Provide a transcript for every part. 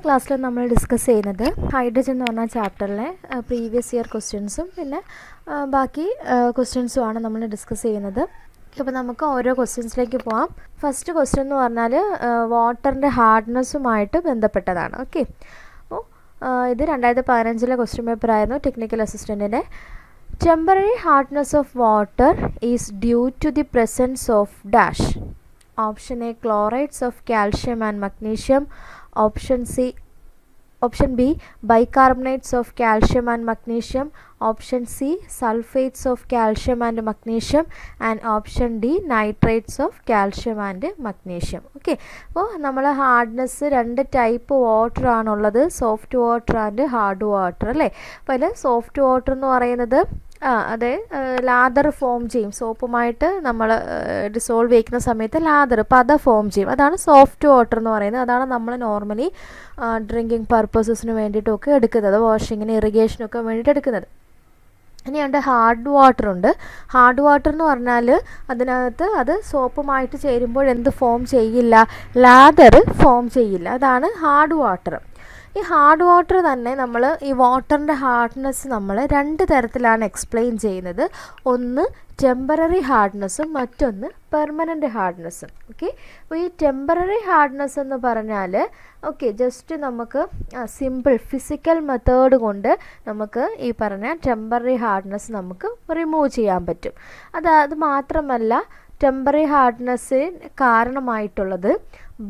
ക്ലാസ്സിൽ നമ്മൾ ഡിസ്കസ് ചെയ്യുന്നത് ഹൈഡ്രജൻ എന്ന് പറഞ്ഞ ചാപ്റ്ററിലെ പ്രീവിയസ് ഇയർ ക്വസ്റ്റ്യൻസും പിന്നെ ബാക്കി ക്വസ്റ്റ്യൻസുമാണ് നമ്മൾ ഡിസ്കസ് ചെയ്യുന്നത്. അപ്പോൾ നമുക്ക് ഓരോ ക്വസ്റ്റ്യൻസിലേക്ക് പോകാം. ഫസ്റ്റ് ക്വസ്റ്റ്യൻ എന്ന് പറഞ്ഞാൽ വാട്ടറിൻ്റെ ഹാർഡ്നെസ്സുമായിട്ട് ബന്ധപ്പെട്ടതാണ്. ഓക്കെ, അപ്പോൾ ഇത് 2015 ക്വസ്റ്റ്യൻ പേപ്പർ ആയിരുന്നു ടെക്നിക്കൽ അസിസ്റ്റൻറ്റിൻ്റെ. Temporary hardness of water is due to the presence of dash. Option A, chlorides of calcium and magnesium. Option B, bicarbonates of calcium and magnesium. Option C, sulfates of calcium and magnesium. And option D, nitrates of calcium and magnesium. Okay, അപ്പോൾ നമ്മൾ hardness 2 type water ആണുള്ളത്, soft water and hard water അല്ലേ. അപ്പോൾ അതിൽ soft water എന്ന് പറയുന്നത് അതെ lather form ചെയ്യും, സോപ്പുമായിട്ട് നമ്മൾ ഡിസോൾവ് ചെയ്യിക്കുന്ന സമയത്ത് ലാദർ പത ഫോം ചെയ്യും, അതാണ് സോഫ്റ്റ് വാട്ടർ എന്ന് പറയുന്നത്. അതാണ് നമ്മൾ നോർമലി ഡ്രിങ്കിങ് പർപ്പസസിന് വേണ്ടിയിട്ടൊക്കെ എടുക്കുന്നത്, വാഷിങ്ങിന് ഇറിഗേഷനൊക്കെ വേണ്ടിയിട്ട് എടുക്കുന്നത്. ഇനിയുണ്ട് ഹാർഡ് വാട്ടർ ഉണ്ട്. ഹാർഡ് വാട്ടർ എന്ന് പറഞ്ഞാൽ അതിനകത്ത് അത് സോപ്പുമായിട്ട് ചേരുമ്പോൾ എന്ത് ഫോം ചെയ്യില്ല, ലാദർ ഫോം ചെയ്യില്ല, അതാണ് ഹാർഡ് വാട്ടർ. ഈ ഹാർഡ് വാട്ടർ തന്നെ നമ്മൾ ഈ വാട്ടറിൻ്റെ ഹാർഡ്നെസ് നമ്മൾ 2 തരത്തിലാണ് എക്സ്പ്ലെയിൻ ചെയ്യുന്നത്. ഒന്ന് ടെമ്പററി ഹാർഡ്നെസ്സും മറ്റൊന്ന് പെർമനൻ്റ് ഹാർഡ്നെസ്സും. ഓക്കെ, അപ്പോൾ ഈ ടെമ്പററി ഹാർഡ്നെസ് എന്ന് പറഞ്ഞാൽ ജസ്റ്റ് നമുക്ക് സിമ്പിൾ ഫിസിക്കൽ മെത്തേഡ് കൊണ്ട് നമുക്ക് ഈ പറഞ്ഞ ടെമ്പററി ഹാർഡ്നെസ് നമുക്ക് റിമൂവ് ചെയ്യാൻ പറ്റും. അത് മാത്രമല്ല, ടെമ്പററി ഹാർഡ്നെസ്സിന് കാരണമായിട്ടുള്ളത്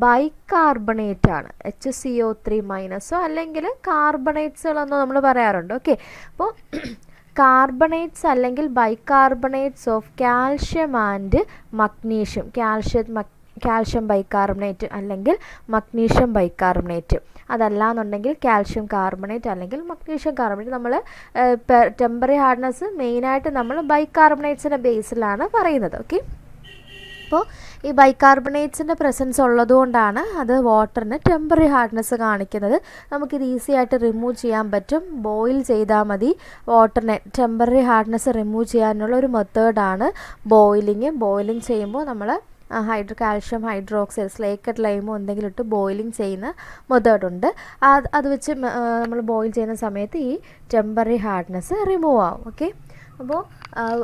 ബൈകാർബണേറ്റ് ആണ്, HCO3- അല്ലെങ്കിൽ കാർബണേറ്റ്സുകളെന്നോ നമ്മൾ പറയാറുണ്ട്. ഓക്കെ, അപ്പോൾ കാർബണേറ്റ്സ് അല്ലെങ്കിൽ bicarbonates of calcium and magnesium, calcium bicarbonate അല്ലെങ്കിൽ മഗ്നീഷ്യം ബൈകാർബണേറ്റ്, അതല്ലാന്നുണ്ടെങ്കിൽ കാൽഷ്യം കാർബണേറ്റ് അല്ലെങ്കിൽ മഗ്നീഷ്യം കാർബണേറ്റ്. നമ്മൾ ടെമ്പററി ഹാർഡ്നെസ് മെയിനായിട്ട് നമ്മൾ ബൈകാർബണേറ്റ്സിൻ്റെ ബേസിലാണ് പറയുന്നത്. ഓക്കെ, അപ്പോൾ ഈ ബൈകാർബണേറ്റ്സിൻ്റെ പ്രസൻസ് ഉള്ളതുകൊണ്ടാണ് അത് വാട്ടറിന് ടെമ്പററി ഹാർഡ്നെസ് കാണിക്കുന്നത്. നമുക്കിത് ഈസി ആയിട്ട് റിമൂവ് ചെയ്യാൻ പറ്റും, ബോയിൽ ചെയ്താൽ മതി. വാട്ടറിനെ ടെമ്പററി ഹാർഡ്നെസ് റിമൂവ് ചെയ്യാനുള്ള ഒരു മെത്തേഡാണ് ബോയിലിംഗ് ചെയ്യുമ്പോൾ നമ്മൾ കാൽഷ്യം ഹൈഡ്രോക്സൈഡ്, സ്ലേക്കറ്റ് ലൈമോ എന്തെങ്കിലും ഇട്ട് ബോയിലിംഗ് ചെയ്യുന്ന മെത്തേഡുണ്ട്. അത് വെച്ച് നമ്മൾ ബോയിൽ ചെയ്യുന്ന സമയത്ത് ഈ ടെമ്പററി ഹാർഡ്നെസ് റിമൂവ് ആവും. ഓക്കെ, അപ്പോൾ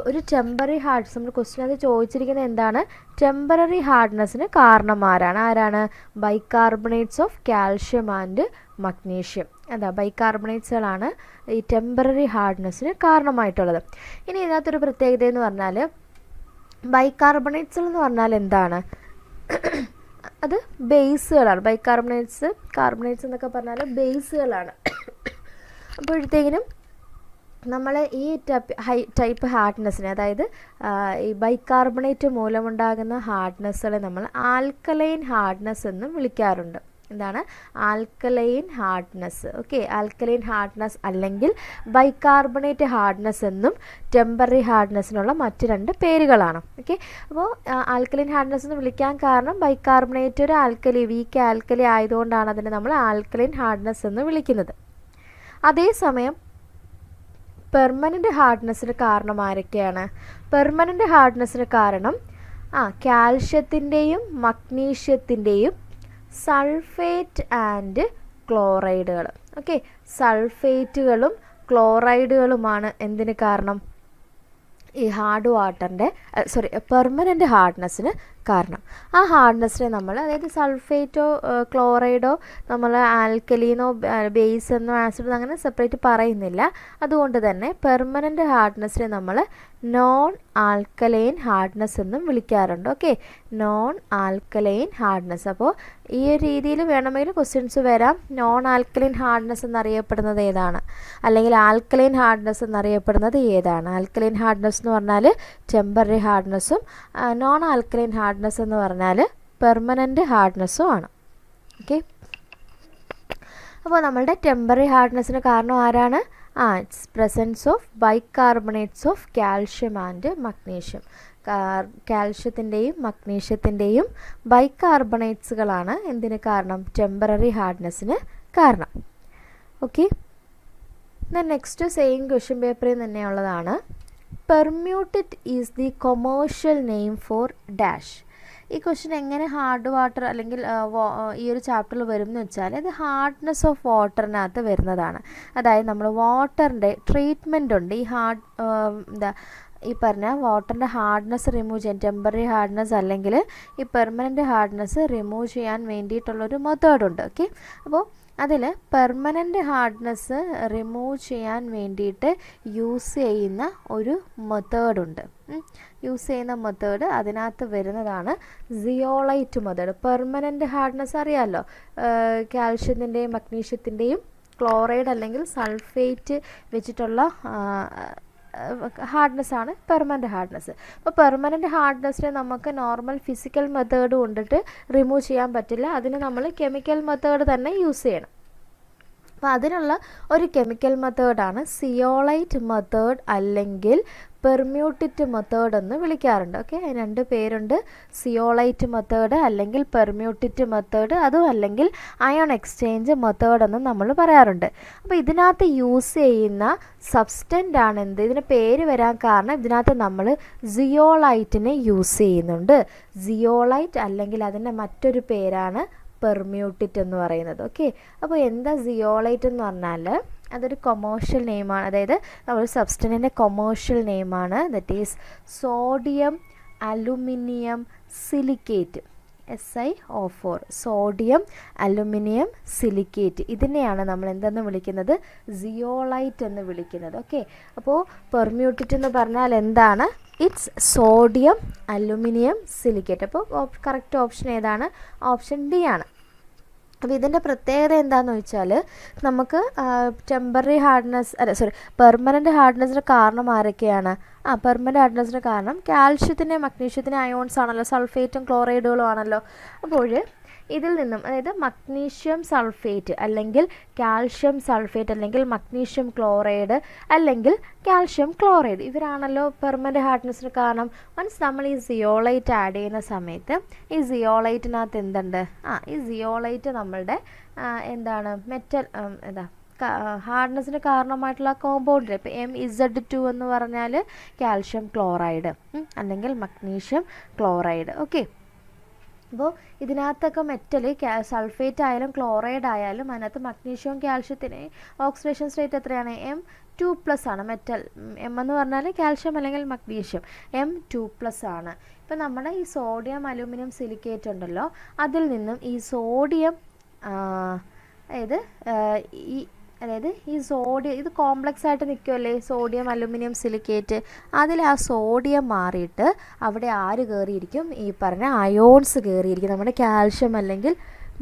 ഒരു ടെമ്പററി ഹാർഡ്നെസ് നമ്മൾ ക്വസ്റ്റ്യൻ അത് ചോദിച്ചിരിക്കുന്നത് എന്താണ്, ടെമ്പററി ഹാർഡ്നെസ്സിന് കാരണം ആരാണ്? Bicarbonates of calcium and magnesium. അതാ ബൈകാർബണേറ്റ്സുകളാണ് ഈ ടെമ്പററി ഹാർഡ്നെസ്സിന് കാരണമായിട്ടുള്ളത്. ഇനി ഇതിനകത്തൊരു പ്രത്യേകത എന്ന് പറഞ്ഞാൽ ബൈകാർബണേറ്റ്സുകൾ എന്ന് പറഞ്ഞാൽ എന്താണ്, അത് ബേസുകളാണ്. കാർബണേറ്റ്സ് എന്നൊക്കെ പറഞ്ഞാൽ ബേസുകളാണ്. അപ്പോഴത്തേക്കിനും നമ്മൾ ഈ ടൈപ്പ് ഹാർഡ്നെസ്സിനെ, അതായത് ഈ ബൈകാർബണേറ്റ് മൂലമുണ്ടാകുന്ന ഹാർഡ്നെസ്സുകളെ നമ്മൾ ആൽക്കലൈൻ ഹാർഡ്നെസ് എന്നും വിളിക്കാറുണ്ട്. എന്താണ് alkaline hardness? Okay, alkaline hardness അല്ലെങ്കിൽ ബൈകാർബണേറ്റ് ഹാർഡ്നെസ് എന്നും ടെമ്പററി ഹാർഡ്നെസ്സിനുള്ള മറ്റ് 2 പേരുകളാണ്. ഓക്കെ, അപ്പോൾ ആൽക്കലൈൻ ഹാർഡ്നെസ് എന്ന് വിളിക്കാൻ കാരണം ബൈകാർബണേറ്റ് ഒരു ആൽക്കലി, വീക്ക് ആൽക്കലി ആയതുകൊണ്ടാണ് അതിനെ നമ്മൾ ആൽക്കലൈൻ ഹാർഡ്നെസ് എന്ന് വിളിക്കുന്നത്. അതേസമയം പെർമനൻ്റ് ഹാർഡ്നെസ്സിന് കാരണം ആരൊക്കെയാണ്? പെർമനൻ്റ് ഹാർഡ്നെസ്സിന് കാരണം കാൽഷ്യത്തിൻ്റെയും മഗ്നീഷ്യത്തിൻ്റെയും സൾഫേറ്റ് ആൻഡ് ക്ലോറൈഡുകൾ. ഓക്കെ, സൾഫേറ്റുകളും ക്ലോറൈഡുകളുമാണ് എന്തിന് കാരണം? ഈ ഹാർഡ് വാട്ടറിൻ്റെ പെർമനൻ്റ് ഹാർഡ്നെസ്സിന് കാരണം. ആ ഹാർഡ്നെസ്സിനെ നമ്മൾ, അതായത് സൾഫേറ്റോ ക്ലോറൈഡോ നമ്മൾ ആൽക്കലീനോ ബേസ് എന്നോ ആസിഡോ അങ്ങനെ സെപ്പറേറ്റ് പറയുന്നില്ല. അതുകൊണ്ട് തന്നെ പെർമനൻ്റ് ഹാർഡ്നെസ്സിനെ നമ്മൾ നോൺ ആൽക്കലൈൻ ഹാർഡ്നെസ് എന്നും വിളിക്കാറുണ്ട്. Okay, non alkaline hardness. അപ്പോൾ ഈ ഒരു രീതിയിൽ വേണമെങ്കിൽ ക്വസ്റ്റ്യൻസ് വരാം. നോൺ ആൽക്കലൈൻ ഹാർഡ്നെസ് എന്നറിയപ്പെടുന്നത് ഏതാണ്, അല്ലെങ്കിൽ ആൽക്കലൈൻ ഹാർഡ്നെസ് എന്നറിയപ്പെടുന്നത് ഏതാണ്? ആൽക്കലൈൻ ഹാർഡ്നെസ് എന്ന് പറഞ്ഞാൽ ടെമ്പററി ഹാർഡ്നെസ്സും നോൺ ആൽക്കലൈൻ ഹാർഡ്നെസ് എന്ന് പറഞ്ഞാൽ പെർമനൻ്റ് ഹാർഡ്നെസ്സും ആണ്. ഓക്കെ, അപ്പോൾ നമ്മളുടെ ടെമ്പററി ഹാർഡ്നെസ്സിന് കാരണം ആരാണ്? It's presence of bicarbonates of calcium and magnesium. കാൽഷ്യത്തിൻ്റെയും മഗ്നീഷ്യത്തിൻ്റെയും ബൈകാർബണേറ്റ്സുകളാണ് എന്തിന് കാരണം? ടെമ്പററി ഹാർഡ്നെസ്സിന് കാരണം. ഓക്കെ, നെക്സ്റ്റ് സെയിം ക്വസ്റ്റ്യൻ പേപ്പറിൽ തന്നെയുള്ളതാണ്. Permutit is the commercial name for dash. ഈ ക്വസ്റ്റ്യൻ എങ്ങനെ ഹാർഡ് വാട്ടർ അല്ലെങ്കിൽ ഈ ഒരു ചാപ്റ്ററിൽ വരും എന്ന് വെച്ചാൽ ഇത് ഹാർഡ്നെസ് ഓഫ് വാട്ടറിനകത്ത് വരുന്നതാണ്. അതായത് നമ്മൾ വാട്ടറിൻ്റെ ട്രീറ്റ്മെൻ്റ് ഉണ്ട്. ഈ ഈ പറഞ്ഞ വാട്ടറിൻ്റെ ഹാർഡ്നെസ് റിമൂവ് ചെയ്യാൻ, ടെമ്പററി ഹാർഡ്നെസ് അല്ലെങ്കിൽ ഈ പെർമനൻറ്റ് ഹാർഡ്നെസ് റിമൂവ് ചെയ്യാൻ വേണ്ടിയിട്ടുള്ളൊരു മെത്തേഡുണ്ട്. ഓക്കെ, അപ്പോൾ അതിൽ പെർമനൻറ്റ് ഹാർഡ്നെസ് റിമൂവ് ചെയ്യാൻ വേണ്ടിയിട്ട് യൂസ് ചെയ്യുന്ന ഒരു മെത്തേഡുണ്ട്. അതിനകത്ത് വരുന്നതാണ് സിയോളൈറ്റ് മെത്തേഡ്. പെർമനൻറ്റ് ഹാർഡ്നെസ് അറിയാമല്ലോ, കാൽഷ്യത്തിൻ്റെയും മഗ്നീഷ്യത്തിൻ്റെയും ക്ലോറൈഡ് അല്ലെങ്കിൽ സൾഫേറ്റ് വെച്ചിട്ടുള്ള ഹാർഡ്നെസ് ആണ് പെർമനൻറ്റ് ഹാർഡ്നെസ്. അപ്പോൾ പെർമനൻറ്റ് ഹാർഡ്നെസ്സിനെ നമുക്ക് നോർമൽ ഫിസിക്കൽ മെത്തേഡ് കൊണ്ടിട്ട് റിമൂവ് ചെയ്യാൻ പറ്റില്ല. അതിന് നമ്മൾ കെമിക്കൽ മെത്തേഡ് തന്നെ യൂസ് ചെയ്യണം. അപ്പോൾ അതിനുള്ള ഒരു കെമിക്കൽ മെത്തേഡാണ് സിയോളൈറ്റ് മെത്തേഡ് അല്ലെങ്കിൽ പെർമ്യൂട്ടിറ്റ് മെത്തേഡ് എന്ന് വിളിക്കാറുണ്ട്. ഓക്കെ, അതിന് 2 പേരുണ്ട്, സിയോളൈറ്റ് മെത്തേഡ് അല്ലെങ്കിൽ പെർമ്യൂട്ടിറ്റ് മെത്തേഡ്, അതും അല്ലെങ്കിൽ അയോൺ എക്സ്ചേഞ്ച് മെത്തേഡ് എന്ന് നമ്മൾ പറയാറുണ്ട്. അപ്പോൾ ഇതിനകത്ത് യൂസ് ചെയ്യുന്ന സബ്സ്റ്റൻ്റ് ആണ് എന്ത്, ഇതിന് പേര് വരാൻ കാരണം ഇതിനകത്ത് നമ്മൾ സിയോളൈറ്റിനെ യൂസ് ചെയ്യുന്നുണ്ട്. സിയോളൈറ്റ് അല്ലെങ്കിൽ അതിൻ്റെ മറ്റൊരു പേരാണ് പെർമ്യൂട്ടിറ്റ് എന്ന് പറയുന്നത്. ഓക്കെ, അപ്പോൾ എന്താ സിയോളൈറ്റ് എന്ന് പറഞ്ഞാൽ അതൊരു കൊമേഴ്ഷ്യൽ നെയിമാണ്. അതായത് നമ്മൾ സബ്സ്റ്റൻറ്റിൻ്റെ കൊമേഴ്ഷ്യൽ നെയിമാണ്. That is sodium aluminium silicate, SiO4, sodium aluminium silicate. ഇതിനെയാണ് നമ്മൾ എന്തെന്ന് വിളിക്കുന്നത്, സിയോളൈറ്റ് എന്ന് വിളിക്കുന്നത്. ഓക്കെ, അപ്പോൾ പെർമ്യൂട്ടിറ്റ് എന്ന് പറഞ്ഞാൽ എന്താണ്, ഇറ്റ്സ് സോഡിയം അലുമിനിയം സിലിക്കേറ്റ്. അപ്പോൾ കറക്റ്റ് ഓപ്ഷൻ ഏതാണ്, ഓപ്ഷൻ ഡി ആണ്. അപ്പോൾ ഇതിൻ്റെ പ്രത്യേകത എന്താണെന്ന് വെച്ചാൽ നമുക്ക് ടെമ്പററി ഹാർഡ്നെസ് പെർമനൻറ്റ് ഹാർഡ്നെസ്സിന് കാരണം ആരൊക്കെയാണ്, പെർമനൻറ്റ് ഹാർഡ്നെസ്സിന് കാരണം കാൽഷ്യത്തിൻ്റെ മഗ്നീഷ്യത്തിൻ്റെ അയോൺസ് ആണല്ലോ, സൾഫേറ്റും ക്ലോറൈഡുകളും ആണല്ലോ. അപ്പോൾ ഇതിൽ നിന്നും, അതായത് മഗ്നീഷ്യം സൾഫേറ്റ് അല്ലെങ്കിൽ കാൽഷ്യം സൾഫേറ്റ് അല്ലെങ്കിൽ മഗ്നീഷ്യം ക്ലോറൈഡ് അല്ലെങ്കിൽ കാൽഷ്യം ക്ലോറൈഡ്, ഇവരാണല്ലോ പെർമനൻറ്റ് ഹാർഡ്നെസ്സിന് കാരണം. മീൻസ് നമ്മൾ ഈ സിയോളൈറ്റ് ആഡ് ചെയ്യുന്ന സമയത്ത് ഈ സിയോളൈറ്റിനകത്ത് എന്തുണ്ട്, ഈ സിയോളൈറ്റ് നമ്മളുടെ എന്താണ് മെറ്റൽ ഹാർഡ്നെസ്സിന് കാരണമായിട്ടുള്ള കോമ്പൗണ്ട്. ഇപ്പോൾ MZ2 എന്ന് പറഞ്ഞാൽ കാൽഷ്യം ക്ലോറൈഡ് അല്ലെങ്കിൽ മഗ്നീഷ്യം ക്ലോറൈഡ്. ഓക്കെ, അപ്പോൾ ഇതിനകത്തൊക്കെ മെറ്റൽ സൾഫേറ്റ് ആയാലും ക്ലോറൈഡ് ആയാലും അതിനകത്ത് മഗ്നീഷ്യവും കാൽഷ്യത്തിന് ഓക്സിഡേഷൻ സ്റ്റേറ്റ് എത്രയാണ്, M2+ ആണ്. മെറ്റൽ M എന്ന് പറഞ്ഞാൽ കാൽഷ്യം അല്ലെങ്കിൽ മഗ്നീഷ്യം, M2+ ആണ്. ഇപ്പം നമ്മുടെ ഈ സോഡിയം അലൂമിനിയം സിലിക്കേറ്റ് ഉണ്ടല്ലോ, അതിൽ നിന്നും ഈ സോഡിയം അതായത് ഈ സോഡിയം ഇത് കോംപ്ലക്സ് ആയിട്ട് നിൽക്കുമല്ലേ, സോഡിയം അലുമിനിയം സിലിക്കേറ്റ്, അതിൽ ആ സോഡിയം മാറിയിട്ട് അവിടെ ആര് കയറിയിരിക്കും, ഈ പറഞ്ഞ അയോൺസ് കയറിയിരിക്കും, നമ്മുടെ കാൽഷ്യം അല്ലെങ്കിൽ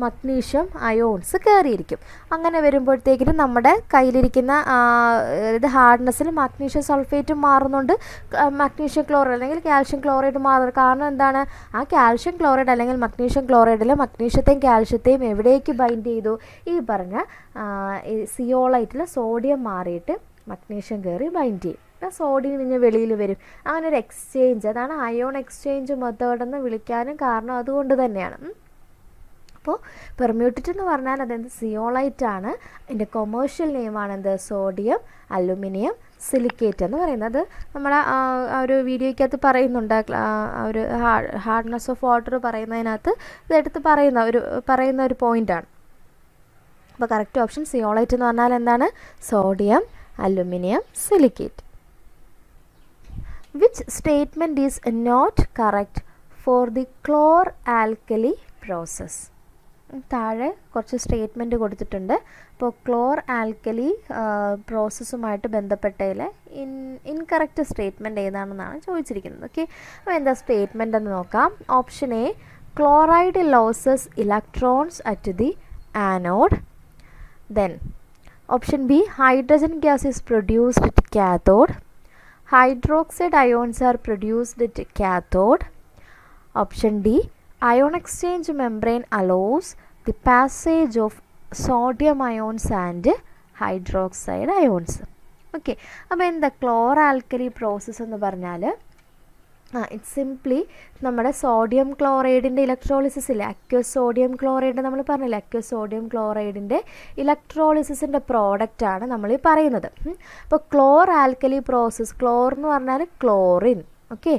മഗ്നീഷ്യം അയോൺസ് കയറിയിരിക്കും. അങ്ങനെ വരുമ്പോഴത്തേക്കിനും നമ്മുടെ കയ്യിലിരിക്കുന്ന ഇത് ഹാർഡ്നെസ്സിൽ മഗ്നീഷ്യം സൾഫേറ്റും മാറുന്നുണ്ട്, മഗ്നീഷ്യം ക്ലോറൈഡ് അല്ലെങ്കിൽ കാൽഷ്യം ക്ലോറൈഡ് മാറുന്നത്. കാരണം എന്താണ്, ആ കാൽഷ്യം ക്ലോറൈഡ് അല്ലെങ്കിൽ മഗ്നീഷ്യം ക്ലോറൈഡിൽ മഗ്നീഷ്യത്തെയും കാൽഷ്യത്തെയും എവിടേക്ക് ബൈൻഡ് ചെയ്തു, ഈ പറഞ്ഞ സിയോളൈറ്റിൽ സോഡിയം മാറിയിട്ട് മഗ്നീഷ്യം കയറി ബൈൻഡ് ചെയ്യും. അപ്പോൾ സോഡിയം പിന്നെ വെളിയിൽ വരും. അങ്ങനെ ഒരു എക്സ്ചേഞ്ച്, അതാണ് അയോൺ എക്സ്ചേഞ്ച് മെത്തേഡ് എന്ന് വിളിക്കാനും കാരണം അതുകൊണ്ട് തന്നെയാണ്. അപ്പോൾ പെർമ്യൂട്ടിറ്റ് എന്ന് പറഞ്ഞാൽ അതെന്ത്, സിയോളൈറ്റ് ആണ്. അതിൻ്റെ കൊമേഴ്ഷ്യൽ നെയിമാണ് എന്ത്, സോഡിയം അലുമിനിയം സിലിക്കേറ്റ് എന്ന് പറയുന്നത്. നമ്മുടെ ഒരു വീഡിയോയ്ക്കകത്ത് പറയുന്നുണ്ട്, ഒരു ഹാർഡ്നെസ് ഓഫ് വാട്ടർ പറയുന്നതിനകത്ത് ഇതെടുത്ത് പറയുന്ന ഒരു പോയിൻ്റാണ്. അപ്പോൾ കറക്റ്റ് ഓപ്ഷൻ സിയോളൈറ്റ് എന്ന് പറഞ്ഞാൽ എന്താണ്, sodium aluminium silicate. Which statement is not correct for the chlor alkali process. താഴെ കുറച്ച് സ്റ്റേറ്റ്മെൻറ്റ് കൊടുത്തിട്ടുണ്ട്. അപ്പോൾ ക്ലോർ ആൽക്കലി പ്രോസസ്സുമായിട്ട് ബന്ധപ്പെട്ടതിൽ ഇൻകറക്റ്റ് സ്റ്റേറ്റ്മെൻറ്റ് ഏതാണെന്നാണ് ചോദിച്ചിരിക്കുന്നത്. ഓക്കെ, അപ്പോൾ എന്താ സ്റ്റേറ്റ്മെൻ്റ് എന്ന് നോക്കാം. Option A, chloride loses electrons at the anode. Then option B, hydrogen gas is produced at cathode. Hydroxide ions are produced at cathode. Option D, ion exchange membrane allows the passage of sodium ions and hydroxide ions. Okay, അപ്പോൾ എന്താ ക്ലോർ alkali process എന്ന് പറഞ്ഞാൽ it's simply നമ്മുടെ sodium ക്ലോറൈഡിൻ്റെ electrolysis ഇല്ലേ, aqueous sodium chloride നമ്മൾ പറഞ്ഞില്ലേ, aqueous sodium ക്ലോറൈഡിൻ്റെ ഇലക്ട്രോളിസിസിൻ്റെ പ്രോഡക്റ്റാണ് നമ്മൾ ഈ പറയുന്നത്. അപ്പോൾ ക്ലോർ ആൽക്കലി പ്രോസസ്സ്, ക്ലോർ എന്ന് പറഞ്ഞാൽ ക്ലോറിൻ, ഓക്കെ,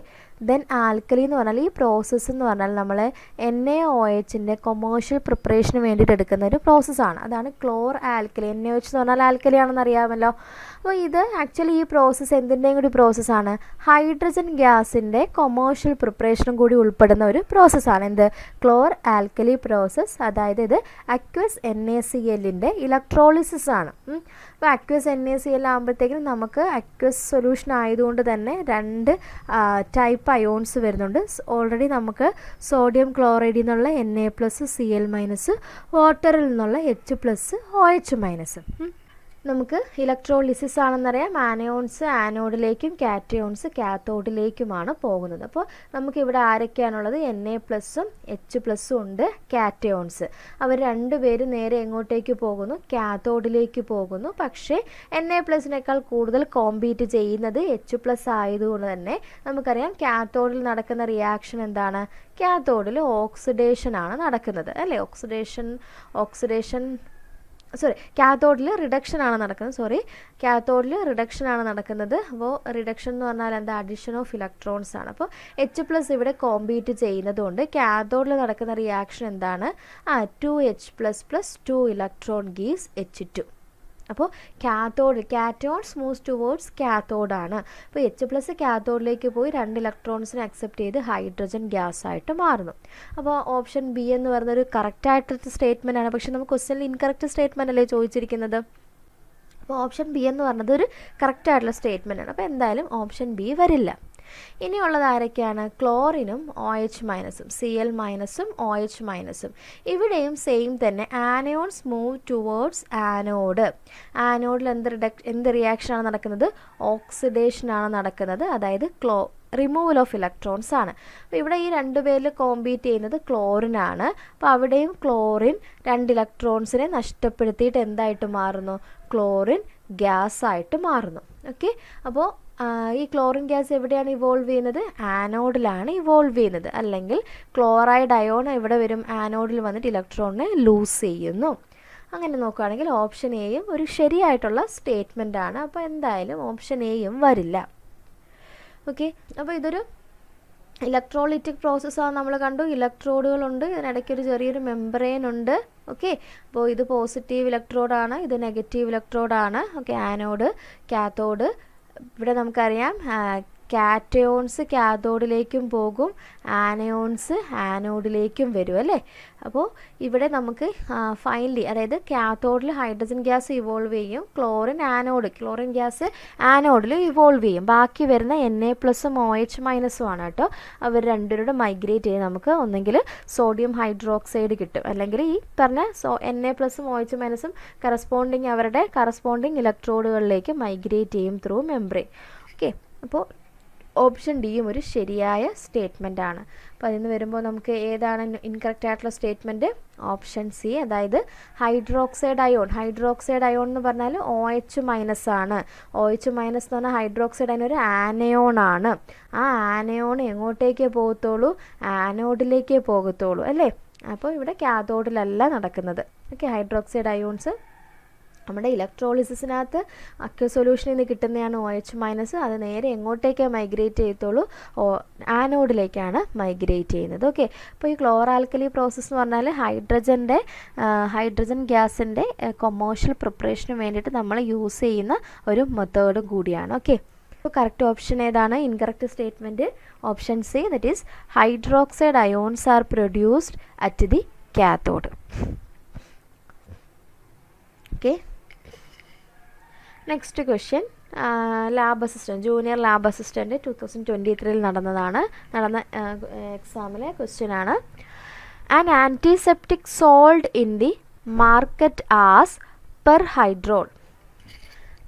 ദെൻ ആൽക്കലി എന്ന് പറഞ്ഞാൽ ഈ പ്രോസസ്സ് എന്ന് പറഞ്ഞാൽ നമ്മൾ NaOHൻ്റെ കൊമേഴ്ഷ്യൽ പ്രിപ്പറേഷന് വേണ്ടിയിട്ട് എടുക്കുന്ന ഒരു പ്രോസസ്സാണ്. അതാണ് ക്ലോർ ആൽക്കലി. NaOH എന്ന് പറഞ്ഞാൽ ആൽക്കലി ആണെന്ന് അറിയാമല്ലോ. അപ്പോൾ ഇത് ആക്ച്വലി ഈ പ്രോസസ്സ് എന്തിൻ്റെയും കൂടി പ്രോസസ്സാണ്, ഹൈഡ്രജൻ ഗ്യാസിൻ്റെ കൊമേഴ്ഷ്യൽ പ്രിപ്പറേഷനും കൂടി ഉൾപ്പെടുന്ന ഒരു പ്രോസസ്സാണ്. എന്ത്, ക്ലോർ ആൽക്കലി പ്രോസസ്സ്. അതായത് ഇത് അക്വസ് NaClൻ്റെ ഇലക്ട്രോളിസിസ് ആണ്. അപ്പോൾ അക്വസ് NaCl ആകുമ്പോഴത്തേക്കും നമുക്ക് അക്വസ് സൊല്യൂഷൻ ആയതുകൊണ്ട് തന്നെ 2 ടൈപ്പ് അയോൺസ് വരുന്നുണ്ട്. ഓൾറെഡി നമുക്ക് സോഡിയം ക്ലോറൈഡിൽ നിന്നുള്ള Na+Cl-, വാട്ടറിൽ നിന്നുള്ള H+OH-. നമുക്ക് ഇലക്ട്രോളിസിസ് ആണെന്നറിയാം. ആനയോൺസ് ആനോഡിലേക്കും കാറ്റയോൺസ് കാത്തോഡിലേക്കുമാണ് പോകുന്നത്. അപ്പോൾ നമുക്കിവിടെ ആരൊക്കെയാണുള്ളത്, Na+ഉം H+ഉം ഉണ്ട് കാറ്റയോൺസ്. അവർ രണ്ടുപേരും നേരെ എങ്ങോട്ടേക്ക് പോകുന്നു, കാത്തോഡിലേക്ക് പോകുന്നു. പക്ഷേ Na+നേക്കാൾ കൂടുതൽ കോമ്പീറ്റ് ചെയ്യുന്നത് H+ ആയതുകൊണ്ട് തന്നെ നമുക്കറിയാം കാത്തോഡിൽ നടക്കുന്ന റിയാക്ഷൻ എന്താണ്, കാത്തോഡിൽ ഓക്സിഡേഷൻ ആണ് നടക്കുന്നത് അല്ലേ. കാത്തോഡിൽ റിഡക്ഷൻ ആണ് നടക്കുന്നത്. അപ്പോൾ റിഡക്ഷൻ എന്ന് പറഞ്ഞാൽ എന്താ, അഡിഷൻ ഓഫ് ഇലക്ട്രോൺസ് ആണ്. അപ്പോൾ H+ ഇവിടെ കോമ്പീറ്റ് ചെയ്യുന്നതുകൊണ്ട് കാത്തോഡിൽ നടക്കുന്ന റിയാക്ഷൻ എന്താണ്, 2H++ 2 ഇലക്ട്രോൺ ഗീവ്സ് H2. അപ്പോൾ കാറ്റയോൺസ് മൂവ്സ് ടുവേർഡ്സ് കാത്തോഡാണ്. അപ്പോൾ H+ കാത്തോഡിലേക്ക് പോയി 2 ഇലക്ട്രോൺസിനെ അക്സെപ്റ്റ് ചെയ്ത് ഹൈഡ്രജൻ ഗ്യാസ് ആയിട്ട് മാറുന്നു. അപ്പോൾ ഓപ്ഷൻ ബി എന്ന് പറയുന്നൊരു കറക്റ്റായിട്ടൊരു സ്റ്റേറ്റ്മെൻ്റ് ആണ്. പക്ഷേ നമുക്ക് ക്വസ്റ്റ്യനിൽ ഇൻകറക്റ്റ് സ്റ്റേറ്റ്മെൻ്റ് അല്ലേ ചോദിച്ചിരിക്കുന്നത്. അപ്പോൾ ഓപ്ഷൻ ബി എന്ന് പറയുന്നത് ഒരു കറക്റ്റായിട്ടുള്ള സ്റ്റേറ്റ്മെൻ്റ് ആണ്. അപ്പോൾ എന്തായാലും ഓപ്ഷൻ ബി വരില്ല. ഇനിയുള്ളത് ആരൊക്കെയാണ്, ക്ലോറിനും OH-, Cl-, OH-. ഇവിടെയും സെയിം തന്നെ. Anions move towards anode. ആനോഡിൽ എന്ത് റിയാക്ഷനാണ് നടക്കുന്നത്, ഓക്സിഡേഷനാണ് നടക്കുന്നത്. അതായത് റിമൂവൽ ഓഫ് ഇലക്ട്രോൺസ് ആണ്. അപ്പോൾ ഇവിടെ ഈ 2 പേരിൽ കോമ്പീറ്റ് ചെയ്യുന്നത് ക്ലോറിനാണ്. അപ്പോൾ അവിടെയും ക്ലോറിൻ 2 ഇലക്ട്രോൺസിനെ നഷ്ടപ്പെടുത്തിയിട്ട് എന്തായിട്ട് മാറുന്നു, ക്ലോറിൻ ഗ്യാസ് ആയിട്ട് മാറുന്നു. ഓക്കെ, അപ്പോൾ ഈ ക്ലോറിൻ ഗ്യാസ് എവിടെയാണ് ഇവോൾവ് ചെയ്യുന്നത്, ആനോഡിലാണ് ഇവോൾവ് ചെയ്യുന്നത്. അല്ലെങ്കിൽ ക്ലോറൈഡ് അയോൺ എവിടെ വരും, ആനോഡിൽ വന്നിട്ട് ഇലക്ട്രോണിനെ ലൂസ് ചെയ്യുന്നു. അങ്ങനെ നോക്കുകയാണെങ്കിൽ ഓപ്ഷൻ എയും ഒരു ശരിയായിട്ടുള്ള സ്റ്റേറ്റ്മെൻ്റ് ആണ്. അപ്പോൾ എന്തായാലും ഓപ്ഷൻ എയും വരില്ല. ഓക്കെ, അപ്പോൾ ഇതൊരു ഇലക്ട്രോളിറ്റിക് പ്രോസസ്സാണ്. നമ്മൾ കണ്ടു, ഇലക്ട്രോഡുകളുണ്ട്, ഇതിനിടയ്ക്ക് ഒരു ചെറിയൊരു മെംബ്രെയിൻ ഉണ്ട്. ഓക്കെ, അപ്പോൾ ഇത് പോസിറ്റീവ് ഇലക്ട്രോഡാണ്, ഇത് നെഗറ്റീവ് ഇലക്ട്രോഡാണ്. Okay, anode cathode. ഇവിടെ നമുക്കറിയാം കാറ്റയോൺസ് കാത്തോഡിലേക്കും പോകും, ആനയോൺസ് ആനോഡിലേക്കും വരും അല്ലേ. അപ്പോൾ ഇവിടെ നമുക്ക് ഫൈനലി, അതായത് കാത്തോഡിൽ ഹൈഡ്രജൻ ഗ്യാസ് ഇവോൾവ് ചെയ്യും, ക്ലോറിൻ ഗ്യാസ് ആനോഡിൽ ഇവോൾവ് ചെയ്യും. ബാക്കി വരുന്ന Na+ഉം OH- ആണ് കേട്ടോ. അവർ രണ്ടുപേരുടെ മൈഗ്രേറ്റ് ചെയ്ത് നമുക്ക് ഒന്നെങ്കിൽ സോഡിയം ഹൈഡ്രോക്സൈഡ് കിട്ടും, അല്ലെങ്കിൽ ഈ പറഞ്ഞ Na+ഉം OH- കറസ്പോണ്ടിങ് അവരുടെ കറസ്പോണ്ടിങ് ഇലക്ട്രോഡുകളിലേക്ക് മൈഗ്രേറ്റ് ചെയ്യും ത്രൂ മെംബ്രെയിൻ. ഓക്കെ, അപ്പോൾ ഓപ്ഷൻ ഡിയും ഒരു ശരിയായ സ്റ്റേറ്റ്മെൻ്റ് ആണ്. അപ്പോൾ അതിന് വരുമ്പോൾ നമുക്ക് ഏതാണ് ഇൻകറക്റ്റ് ആയിട്ടുള്ള സ്റ്റേറ്റ്മെൻറ്റ്, ഓപ്ഷൻ സി. അതായത് ഹൈഡ്രോക്സൈഡ് അയോൺ എന്ന് പറഞ്ഞാൽ OH- ആണ്. OH- എന്ന് പറഞ്ഞാൽ ഹൈഡ്രോക്സൈഡ് അയോൺ ഒരു ആനയോൺ ആണ്. ആ ആനയോൺ എങ്ങോട്ടേക്കേ പോകത്തുള്ളൂ, ആനോഡിലേക്കേ പോകത്തുള്ളൂ അല്ലേ. അപ്പോൾ ഇവിടെ കാത്തോഡിലല്ല നടക്കുന്നത്. ഓക്കെ, ഹൈഡ്രോക്സൈഡ് അയോൺസ് നമ്മുടെ ഇലക്ട്രോളിസിസിനകത്ത് അക്വ സൊല്യൂഷനിൽ നിന്ന് കിട്ടുന്നതാണ് OH-. അത് നേരെ എങ്ങോട്ടേക്കാണ് മൈഗ്രേറ്റ് ചെയ്യത്തുള്ളൂ, ആനോഡിലേക്കാണ് മൈഗ്രേറ്റ് ചെയ്യുന്നത്. ഓക്കെ, അപ്പോൾ ഈ ക്ലോറാൽക്കലി പ്രോസസ്സ് എന്ന് പറഞ്ഞാൽ ഹൈഡ്രജൻ ഗ്യാസിൻ്റെ കൊമേഴ്ഷ്യൽ പ്രിപ്പറേഷന് വേണ്ടിയിട്ട് നമ്മൾ യൂസ് ചെയ്യുന്ന ഒരു മെത്തേഡും കൂടിയാണ്. ഓക്കെ, അപ്പോൾ കറക്റ്റ് ഓപ്ഷൻ ഏതാണ്, incorrect statement option C. That is hydroxide ions are produced at the cathode. Okay, next question junior lab assistant 2023 നടന്ന എക്സാമിലെ ക്വസ്റ്റ്യൻ ആണ്. An antiseptic sold in the market as perhydrol.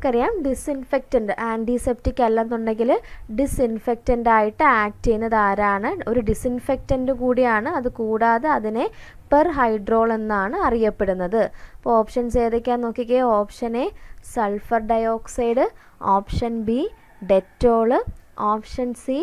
നമുക്കറിയാം disinfectant, antiseptic അല്ലെന്നുണ്ടെങ്കിൽ disinfectant ആയിട്ട് act ചെയ്യുന്നത് ആരാണ്, ഒരു disinfectant കൂടിയാണ്. അത് കൂടാതെ അതിനെ പെർഹൈഡ്രോൾ എന്നാണ് അറിയപ്പെടുന്നത്. അപ്പോൾ ഓപ്ഷൻസ് ഏതൊക്കെയാണെന്ന് നോക്കിക്കേ. Option A sulphur dioxide, option B Dettol, option C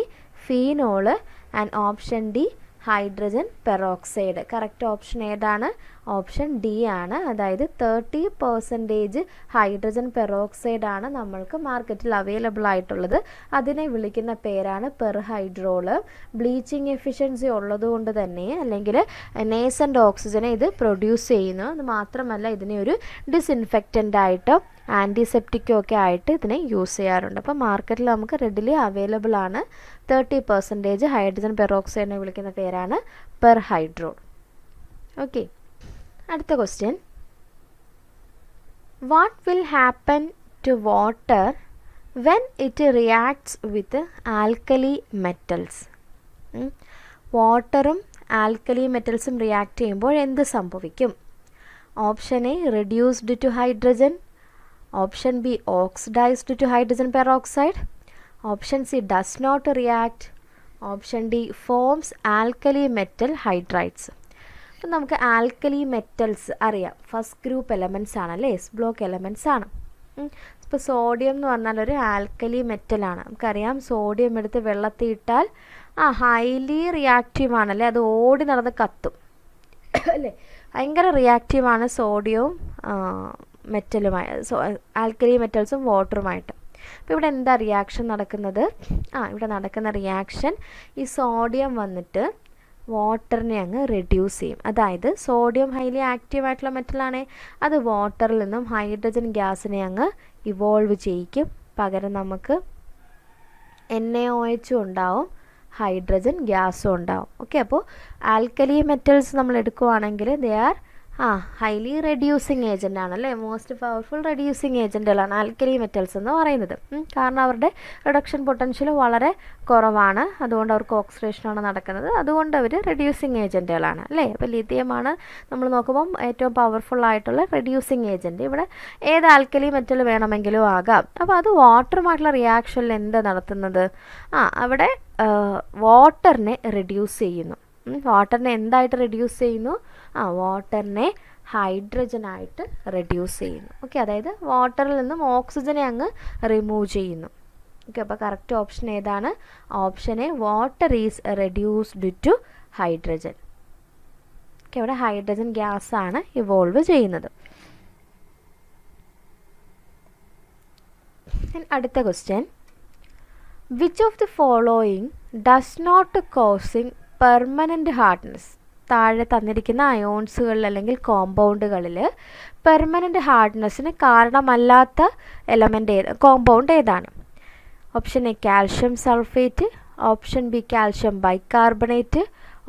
phenol and option D hydrogen peroxide. Correct option ഏതാണ്? ഓപ്ഷൻ ഡി ആണ്. അതായത് 30% ഹൈഡ്രജൻ പെറോക്സൈഡ് ആണ് നമ്മൾക്ക് മാർക്കറ്റിൽ അവൈലബിൾ ആയിട്ടുള്ളത്. അതിനെ വിളിക്കുന്ന പേരാണ് പെർഹൈഡ്രോള്. ബ്ലീച്ചിങ് എഫിഷ്യൻസി ഉള്ളതുകൊണ്ട് തന്നെ അല്ലെങ്കിൽ നേസൻ്റ് ഓക്സിജനെ ഇത് പ്രൊഡ്യൂസ് ചെയ്യുന്നു. അത് മാത്രമല്ല ഇതിനെ ഒരു ഡിസിൻഫെക്റ്റൻ്റ് ആയിട്ട് ആൻറ്റിസെപ്റ്റിക്കും ഒക്കെ ആയിട്ട് ഇതിനെ യൂസ് ചെയ്യാറുണ്ട്. അപ്പോൾ മാർക്കറ്റിൽ നമുക്ക് റെഡിലി അവൈലബിൾ ആണ്. 30% ഹൈഡ്രജൻ പെറോക്സൈഡിനെ വിളിക്കുന്ന പേരാണ് പെർഹൈഡ്രോൾ. ഓക്കെ, അടുത്ത question. What will happen to water when it reacts with alkali metals? വാട്ടറും ആൽക്കലി മെറ്റൽസും റിയാക്ട് ചെയ്യുമ്പോൾ എന്ത് സംഭവിക്കും? Option A reduced to hydrogen, option B oxidised to hydrogen peroxide, option C does not react, option D forms alkali metal hydrides. അപ്പം നമുക്ക് alkali metals അറിയാം, first group elements ആണല്ലേ, S block elements ആണ്. ഇപ്പോൾ sodium എന്ന് പറഞ്ഞാൽ ഒരു alkali മെറ്റലാണ്. നമുക്കറിയാം സോഡിയം എടുത്ത് വെള്ളത്തിൽ ഇട്ടാൽ ഹൈലി റിയാക്റ്റീവ് ആണല്ലേ, അത് ഓടി നടന്ന് കത്തും അല്ലേ, ഭയങ്കര റിയാക്റ്റീവാണ് സോഡിയവും ആൽക്കലി മെറ്റൽസും വാട്ടറുമായിട്ട്. അപ്പോൾ ഇവിടെ എന്താ റിയാക്ഷൻ നടക്കുന്നത്? ഇവിടെ നടക്കുന്ന റിയാക്ഷൻ ഈ സോഡിയം വന്നിട്ട് വാട്ടറിനെ അങ്ങ് റെഡ്യൂസ് ചെയ്യും. അതായത് സോഡിയം ഹൈലി ആക്റ്റീവ് ആയിട്ടുള്ള മെറ്റലാണേ, അത് വാട്ടറിൽ നിന്നും ഹൈഡ്രജൻ ഗ്യാസിനെ അങ്ങ് ഇവോൾവ് ചെയ്യിക്കും. പകരം നമുക്ക് NaOH ഉണ്ടാവും, ഹൈഡ്രജൻ ഗ്യാസും ഉണ്ടാവും. ഓക്കെ, അപ്പോൾ ആൽക്കലി മെറ്റൽസ് നമ്മൾ എടുക്കുവാണെങ്കിൽ they are highly reducing agent ആണല്ലേ, മോസ്റ്റ് പവർഫുൾ റെഡ്യൂസിങ് ഏജൻറ്റുകളാണ് ആൽക്കലി മെറ്റൽസ് എന്ന് പറയുന്നത്. കാരണം അവരുടെ റിഡക്ഷൻ പൊട്ടൻഷ്യൽ വളരെ കുറവാണ്, അതുകൊണ്ട് അവർക്ക് ഓക്സിഡേഷനാണ് നടക്കുന്നത്, അതുകൊണ്ട് അവർ റെഡ്യൂസിങ് ഏജൻറ്റുകളാണ് അല്ലേ. അപ്പോൾ ലിഥിയമാണ് നമ്മൾ നോക്കുമ്പം ഏറ്റവും പവർഫുൾ ആയിട്ടുള്ള റെഡ്യൂസിങ് ഏജൻറ്റ്. ഇവിടെ ഏത് ആൽക്കലി മെറ്റൽ വേണമെങ്കിലും ആകാം. അപ്പോൾ അത് വാട്ടറുമായിട്ടുള്ള റിയാക്ഷനിൽ എന്താ നടത്തുന്നത്? അവിടെ വാട്ടറിനെ റെഡ്യൂസ് ചെയ്യുന്നു. വാട്ടറിനെ എന്തായിട്ട് റെഡ്യൂസ് ചെയ്യുന്നു? വാട്ടറിനെ ഹൈഡ്രജനായിട്ട് റെഡ്യൂസ് ചെയ്യുന്നു. ഓക്കെ, അതായത് വാട്ടറിൽ നിന്നും ഓക്സിജനെ അങ്ങ് റിമൂവ് ചെയ്യുന്നു. ഓക്കെ, അപ്പോൾ കറക്റ്റ് ഓപ്ഷൻ ഏതാണ്? Option A, water is reduced to hydrogen. Okay, ഇവിടെ ഹൈഡ്രജൻ ഗ്യാസ് ആണ് ഇവോൾവ് ചെയ്യുന്നത്. അടുത്ത question. Which of the following does not causing permanent hardness? താഴെ തന്നിരിക്കുന്ന അയോൺസുകളിൽ അല്ലെങ്കിൽ കോമ്പൗണ്ടുകളിൽ പെർമനൻ്റ് ഹാർഡ്നെസ്സിന് കാരണമല്ലാത്ത കോമ്പൗണ്ട് ഏതാണ്? Option A calcium sulphate, option B calcium bicarbonate,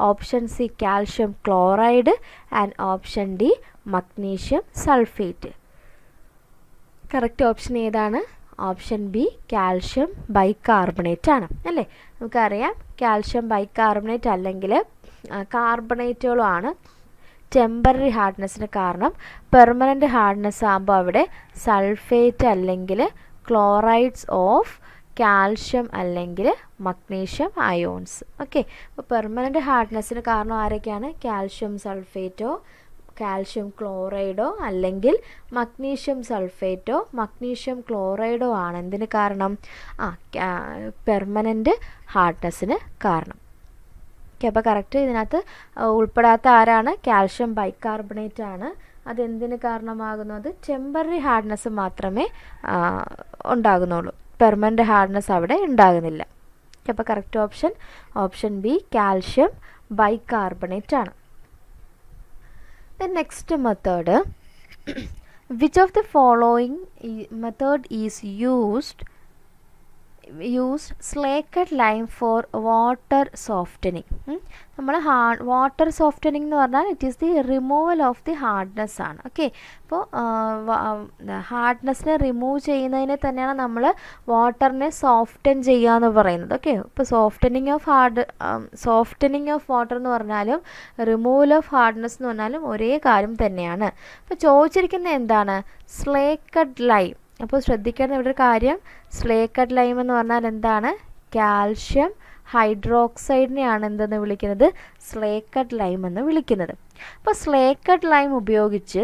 option C calcium chloride and option D magnesium sulphate. Correct option ഏതാണ്? Option B calcium bicarbonate ആണ് അല്ലേ. നമുക്കറിയാം കാൽഷ്യം ബൈകാർബണേറ്റ് അല്ലെങ്കിൽ കാർബണേറ്റുകളുമാണ് ടെമ്പററി ഹാർഡ്നെസ്സിന് കാരണം. പെർമനൻ്റ് ഹാർഡ്നെസ് ആകുമ്പോൾ അവിടെ സൾഫേറ്റ് അല്ലെങ്കിൽ ക്ലോറൈഡ്സ് ഓഫ് കാൽഷ്യം അല്ലെങ്കിൽ മഗ്നീഷ്യം അയോൺസ്. ഓക്കെ, അപ്പോൾ പെർമനൻ്റ് ഹാർഡ്നെസ്സിന് കാരണം ആരൊക്കെയാണ്? കാൽഷ്യം സൾഫേറ്റോ, കാൽഷ്യം ക്ലോറൈഡോ അല്ലെങ്കിൽ മഗ്നീഷ്യം സൾഫേറ്റോ മഗ്നീഷ്യം ക്ലോറൈഡോ ആണ് എന്തിന് കാരണം? പെർമനൻ്റ് ഹാർഡ്നെസ്സിന് കാരണം. ഓക്കെ, അപ്പോൾ കറക്റ്റ് ഇതിനകത്ത് ഉൾപ്പെടാത്ത ആരാണ്? കാൽഷ്യം ബൈകാർബണേറ്റ് ആണ്. അതെന്തിന് കാരണമാകുന്നത്? ടെമ്പററി ഹാർഡ്നെസ് മാത്രമേ ഉണ്ടാകുന്നുള്ളൂ, പെർമനൻ്റ് ഹാർഡ്നെസ് അവിടെ ഉണ്ടാകുന്നില്ല. ഓക്കെ, അപ്പോൾ correct option B calcium bicarbonate ആണ്. The next method, which of the following method is used slaked lime for water softening? നമ്മൾ വാട്ടർ സോഫ്റ്റനിങ് എന്ന് പറഞ്ഞാൽ it is the removal of the hardness ആണ്. Okay, അപ്പോൾ ഹാർഡ്നെസ്സിനെ remove ചെയ്യുന്നതിനെ തന്നെയാണ് നമ്മൾ വാട്ടറിനെ soften ചെയ്യുക എന്ന് പറയുന്നത്. ഓക്കെ, ഇപ്പോൾ സോഫ്റ്റനിങ് ഓഫ് വാട്ടർ എന്ന് പറഞ്ഞാലും റിമൂവൽ ഓഫ് ഹാർഡ്നെസ് എന്ന് പറഞ്ഞാലും ഒരേ കാര്യം തന്നെയാണ്. അപ്പോൾ ചോദിച്ചിരിക്കുന്നത് എന്താണ്? Slaked lime. അപ്പോൾ ശ്രദ്ധിക്കേണ്ട ഇവിടെ ഒരു കാര്യം, സ്ലേക്കഡ് ലൈം എന്ന് പറഞ്ഞാൽ എന്താണ്? കാൽഷ്യം ഹൈഡ്രോക്സൈഡിനെയാണ് എന്തെന്ന് വിളിക്കുന്നത്? സ്ലേക്കഡ് ലൈം എന്ന് വിളിക്കുന്നത്. അപ്പോൾ സ്ലേക്കഡ് ലൈം ഉപയോഗിച്ച്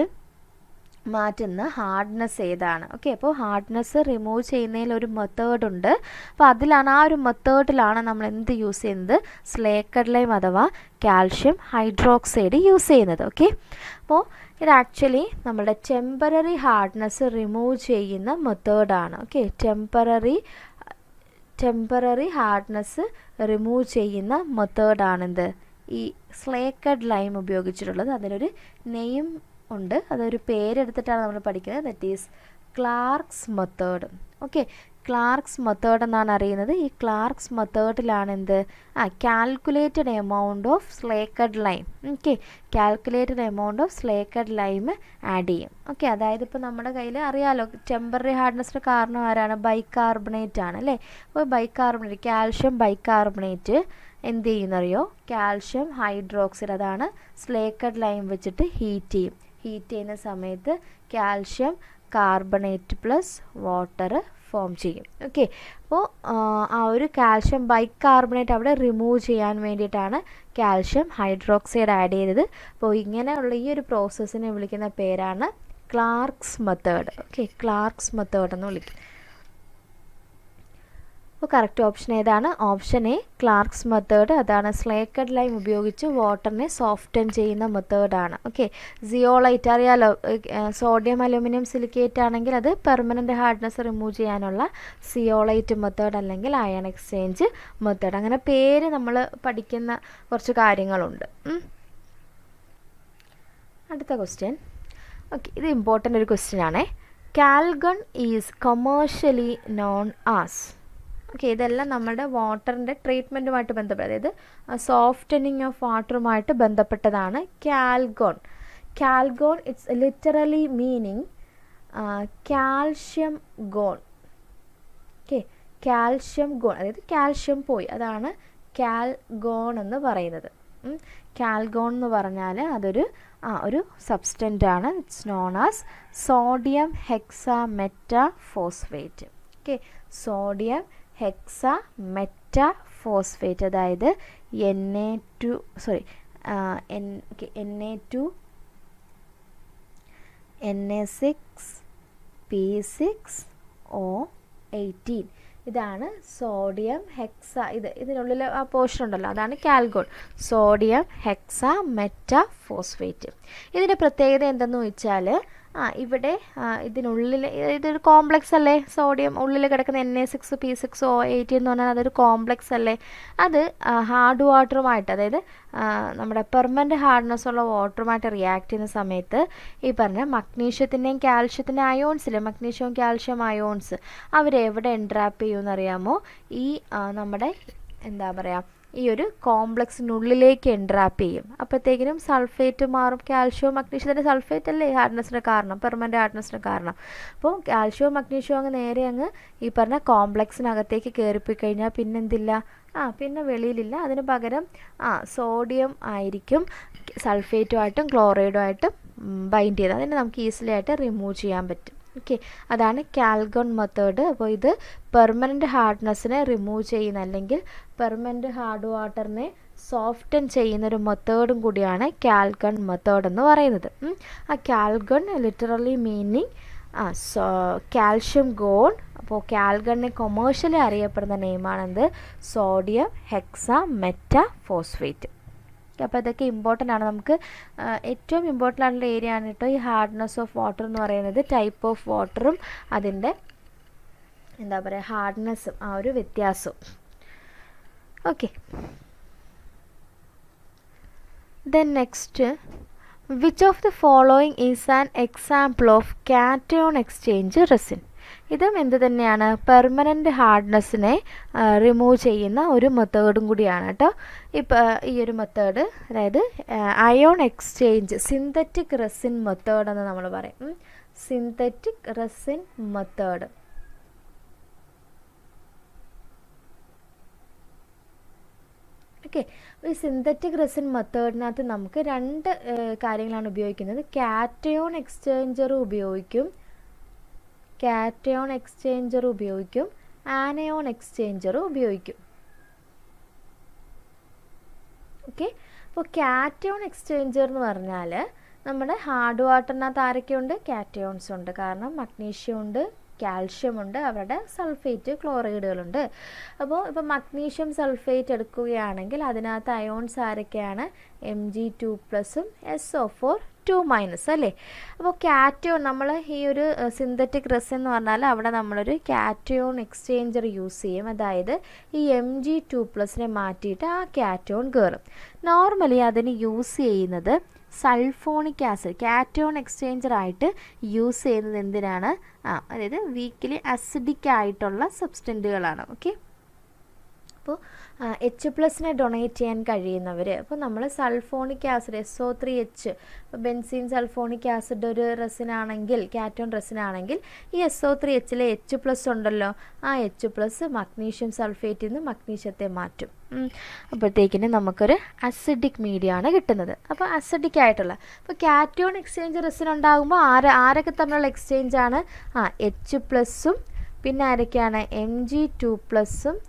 മാറ്റുന്ന ഹാർഡ്നെസ് ഏതാണ്? ഓക്കെ, അപ്പോൾ ഹാർഡ്നെസ് റിമൂവ് ചെയ്യുന്നതിൽ ഒരു മെത്തേഡ് ഉണ്ട്. അപ്പോൾ അതിലാണ് ആ ഒരു മെത്തേഡിലാണ് നമ്മൾ എന്ത് യൂസ് ചെയ്യുന്നത്? സ്ലേക്കഡ് ലൈം അഥവാ കാൽഷ്യം ഹൈഡ്രോക്സൈഡ് യൂസ് ചെയ്യുന്നത്. ഓക്കെ, അപ്പോൾ ഇത് ആക്ച്വലി നമ്മുടെ ടെമ്പററി ഹാർഡ്നെസ് റിമൂവ് ചെയ്യുന്ന മെത്തേഡാണ്. ഓക്കെ, ടെമ്പററി ഹാർഡ്നെസ് റിമൂവ് ചെയ്യുന്ന മെത്തേഡാണെന്ത്? ഈ സ്ലേക്കഡ് ലൈം ഉപയോഗിച്ചിട്ടുള്ളത്. അതിനൊരു നെയിം ഉണ്ട്, അതൊരു പേരെടുത്തിട്ടാണ് നമ്മൾ പഠിക്കുന്നത്. That is clerks method. Okay, Clark's method എന്നാണ് അറിയുന്നത്. ഈ ക്ലാർക്സ് മെത്തേഡിലാണ് എന്ത്? Calculated amount of slaked lime. Okay, calculated amount of slaked lime add ചെയ്യും. ഓക്കെ, അതായത് ഇപ്പോൾ നമ്മുടെ കയ്യിൽ അറിയാലോ ടെമ്പററി ഹാർഡ്നെസ്സിന് കാരണം ആരാണ്? ബൈകാർബണേറ്റ് ആണ് അല്ലേ? അപ്പോൾ ബൈകാർബണേറ്റ്, കാൽഷ്യം ബൈകാർബണേറ്റ് എന്ത് ചെയ്യുന്നറിയോ? കാൽഷ്യം ഹൈഡ്രോക്സൈഡ്, അതാണ് സ്ലേക്കഡ് ലൈം വെച്ചിട്ട് ഹീറ്റ് ചെയ്യും. ഹീറ്റ് ചെയ്യുന്ന സമയത്ത് calcium carbonate plus water form ചെയ്യും. ഓക്കെ, അപ്പോൾ ആ ഒരു കാൽഷ്യം ബൈകാർബണേറ്റ് അവിടെ റിമൂവ് ചെയ്യാൻ വേണ്ടിയിട്ടാണ് കാൽഷ്യം ഹൈഡ്രോക്സൈഡ് ആഡ് ചെയ്തത്. അപ്പോൾ ഇങ്ങനെയുള്ള ഈ ഒരു പ്രോസസ്സിനെ വിളിക്കുന്ന പേരാണ് Clark's method. Okay, Clark's method എന്ന് വിളിക്കും. അപ്പോൾ കറക്റ്റ് ഓപ്ഷൻ ഏതാണ്? Option A, Clark's method. അതാണ് സ്ലേക്കഡ് ലൈം ഉപയോഗിച്ച് വാട്ടറിനെ സോഫ്റ്റൻ ചെയ്യുന്ന മെത്തേഡാണ്. ഓക്കെ, സിയോളൈറ്റ് അറിയാലോ, സോഡിയം അലൂമിനിയം സിലിക്കേറ്റ് ആണെങ്കിൽ അത് പെർമനൻറ്റ് ഹാർഡ്നെസ് റിമൂവ് ചെയ്യാനുള്ള സിയോളൈറ്റ് മെത്തേഡ് അല്ലെങ്കിൽ അയൺ എക്സ്ചേഞ്ച് മെത്തേഡ്. അങ്ങനെ പേര് നമ്മൾ പഠിക്കുന്ന കുറച്ച് കാര്യങ്ങളുണ്ട്. അടുത്ത ക്വസ്റ്റ്യൻ. ഓക്കെ, ഇത് ഇമ്പോർട്ടൻ്റ് ഒരു ക്വസ്റ്റ്യൻ ആണേ. Calgon is commercially known as. Okay, ഇതെല്ലാം നമ്മുടെ വാട്ടറിൻ്റെ ട്രീറ്റ്മെൻറ്റുമായിട്ട് ബന്ധപ്പെട്ട, അതായത് സോഫ്റ്റനിങ് ഓഫ് വാട്ടറുമായിട്ട് ബന്ധപ്പെട്ടതാണ്. Calgon, it's literally meaning calcium gone. Okay, calcium gone, അതായത് കാൽഷ്യം പോയി, അതാണ് കാൽഗോൺ എന്ന് പറയുന്നത്. കാൽഗോൺ എന്ന് പറഞ്ഞാൽ അതൊരു ഒരു സബ്സ്റ്റൻ്റ് ആണ്. It's known as sodium hexa meta phosphate. Okay, sodium hexa meta phosphate, അതായത് Na2 Na6P6O18. ഇതാണ് സോഡിയം ഹെക്സാ. ഇതിനുള്ളിൽ ആ പോർഷൻ ഉണ്ടല്ലോ, അതാണ് കാൽഗോൺ, സോഡിയം ഹെക്സാ മെറ്റാ ഫോസ്ഫേറ്റ്. ഇതിൻ്റെ പ്രത്യേകത എന്തെന്ന് വെച്ചാൽ ഇവിടെ ഇതിനുള്ളിൽ ഇതൊരു കോംപ്ലക്സ് അല്ലേ? സോഡിയം ഉള്ളിൽ കിടക്കുന്ന Na6P6O18 എന്ന് പറഞ്ഞാൽ അതൊരു കോംപ്ലക്സ് അല്ലേ? അത് ഹാർഡ് വാട്ടറുമായിട്ട്, അതായത് നമ്മുടെ പെർമനൻറ്റ് ഹാർഡ്നെസ് ഉള്ള വാട്ടറുമായിട്ട് റിയാക്ട് ചെയ്യുന്ന സമയത്ത് ഈ പറഞ്ഞ മഗ്നീഷ്യത്തിൻ്റെയും കാൽഷ്യത്തിൻ്റെ അയോൺസില്ലേ, മഗ്നീഷ്യവും കാൽഷ്യം അയോൺസ്, അവരെവിടെ എൻട്രാപ്പ് ചെയ്യുമെന്നറിയാമോ? ഈ നമ്മുടെ എന്താ പറയുക, ഈ ഒരു കോംപ്ലക്സിനുള്ളിലേക്ക് എൻട്രാപ്പ് ചെയ്യും. അപ്പോഴത്തേക്കിനും സൾഫേറ്റ് മാറും. കാൽഷ്യവും മഗ്നീഷ്യത്തിൻ്റെ സൾഫേറ്റ് അല്ലേ ഹാർഡ്നെസ്സിന് കാരണം, പെർമനൻറ്റ് ഹാർഡ്നെസ്സിന് കാരണം. അപ്പോൾ കാൽഷ്യവും മഗ്നീഷ്യവും നേരെ അങ്ങ് ഈ പറഞ്ഞ കോംപ്ലക്സിനകത്തേക്ക് കയറിപ്പോയി കഴിഞ്ഞാൽ പിന്നെ എന്തില്ല? പിന്നെ വെളിയിലില്ല. അതിന് പകരം സോഡിയം ആയിരിക്കും സൾഫേറ്റുമായിട്ടും ക്ലോറൈഡുമായിട്ടും ബൈൻഡ് ചെയ്ത് അതിനെ നമുക്ക് ഈസിലി ആയിട്ട് റിമൂവ് ചെയ്യാൻ പറ്റും. ഓക്കെ, അതാണ് കാൽഗൺ മെത്തേഡ്. അപ്പോൾ ഇത് പെർമനൻറ്റ് ഹാർഡ്നെസ്സിനെ റിമൂവ് ചെയ്യുന്ന, അല്ലെങ്കിൽ പെർമനൻറ്റ് ഹാർഡ് വാട്ടറിനെ സോഫ്റ്റൻ ചെയ്യുന്നൊരു മെത്തേഡും കൂടിയാണ് കാൽഗൺ മെത്തേഡ് എന്ന് പറയുന്നത്. ആ Calgon literally meaning calcium gone. അപ്പോൾ കാൽഗണിനെ കൊമേഴ്ഷ്യലി അറിയപ്പെടുന്ന നെയിമാണെന്ത്? Sodium hexametaphosphate. അപ്പോൾ ഇതൊക്കെ ഇമ്പോർട്ടൻ്റ് ആണ്. നമുക്ക് ഏറ്റവും ഇമ്പോർട്ടൻ്റ് ആയിട്ടുള്ള ഏരിയ ആണ് കേട്ടോ ഈ ഹാർഡ്നെസ് ഓഫ് വാട്ടർ എന്ന് പറയുന്നത്. ടൈപ്പ് ഓഫ് വാട്ടറും അതിൻ്റെ എന്താ പറയുക ഹാർഡ്നെസ്സും ആ ഒരു വ്യത്യാസവും. Okay, then next, which of the following is an example of cation exchange resin. ഇതും എന്ത് തന്നെയാണ്? പെർമനൻറ്റ് ഹാർഡ്നെസ്സിനെ റിമൂവ് ചെയ്യുന്ന ഒരു മെത്തേഡും കൂടിയാണ് കേട്ടോ. ഈ ഒരു മെത്തേഡ്, അതായത് ion exchange synthetic resin method എന്ന് നമ്മൾ പറയും. Synthetic resin method. ഓക്കെ, ഈ സിന്തറ്റിക് റെസിൻ മെത്തേഡിനകത്ത് നമുക്ക് രണ്ട് കാര്യങ്ങളാണ് ഉപയോഗിക്കുന്നത്. കാറ്റയോൺ എക്സ്ചേഞ്ചറും ഉപയോഗിക്കും, ആനയോൺ എക്സ്ചേഞ്ചറും ഉപയോഗിക്കും. ഓക്കെ, അപ്പോൾ കാറ്റയോൺ എക്സ്ചേഞ്ചർ എന്ന് പറഞ്ഞാൽ നമ്മുടെ ഹാർഡ് വാട്ടറിനകത്ത് ആരൊക്കെയുണ്ട്? കാറ്റയോൺസ് ഉണ്ട്. കാരണം മഗ്നീഷ്യം ഉണ്ട്, കാൽഷ്യം ഉണ്ട്, അവരുടെ സൾഫേറ്റ് ക്ലോറൈഡുകളുണ്ട്. അപ്പോൾ ഇപ്പോൾ മഗ്നീഷ്യം സൾഫേറ്റ് എടുക്കുകയാണെങ്കിൽ അതിനകത്ത് അയോൺസ് ആരൊക്കെയാണ്? Mg2+ഉം SO4 2- അല്ലേ. അപ്പോൾ കാറ്റയോൺ, നമ്മൾ ഈ ഒരു സിന്തറ്റിക് റെസിൻ എന്ന് പറഞ്ഞാൽ അവിടെ നമ്മളൊരു കാറ്റയോൺ എക്സ്ചേഞ്ചർ യൂസ് ചെയ്യും. അതായത് ഈ Mg2+നെ മാറ്റിയിട്ട് ആ കാറ്റയോൺ കയറും. നോർമലി അതിന് യൂസ് ചെയ്യുന്നത് സൾഫോണിക് ആസിഡ് കാറ്റയോൺ എക്സ്ചേഞ്ചർ ആയിട്ട് യൂസ് ചെയ്യുന്നത് എന്തിനാണ്? അതായത് വീക്കിലി അസിഡിക് ആയിട്ടുള്ള സബ്സ്റ്റൻറ്റുകളാണ്. ഓക്കെ. അപ്പോൾ H+നെ ഡൊണേറ്റ് ചെയ്യാൻ കഴിയുന്നവർ, അപ്പോൾ നമ്മൾ സൾഫോണിക് ആസിഡ് SO3H, ഇപ്പോൾ ബെൻസീൻ സൾഫോണിക് ആസിഡ് ഒരു റെസിനാണെങ്കിൽ, കാറ്റോൺ റെസിനാണെങ്കിൽ, ഈ SO3Hലെ H+ ഉണ്ടല്ലോ, ആ H+ മഗ്നീഷ്യം സൾഫേറ്റിൽ നിന്ന് മഗ്നീഷ്യത്തെ മാറ്റും. അപ്പോഴത്തേക്കിന് നമുക്കൊരു അസിഡിക് മീഡിയമാണ് കിട്ടുന്നത്. അപ്പോൾ അസിഡിക് ആയിട്ടുള്ള, ഇപ്പോൾ കാറ്റോൺ എക്സ്ചേഞ്ച് റെസിൻ ഉണ്ടാകുമ്പോൾ ആരൊക്കെ തമ്മിലുള്ള എക്സ്ചേഞ്ചാണ്? H+ഉം പിന്നെ ആരൊക്കെയാണ്? Mg2+ഉം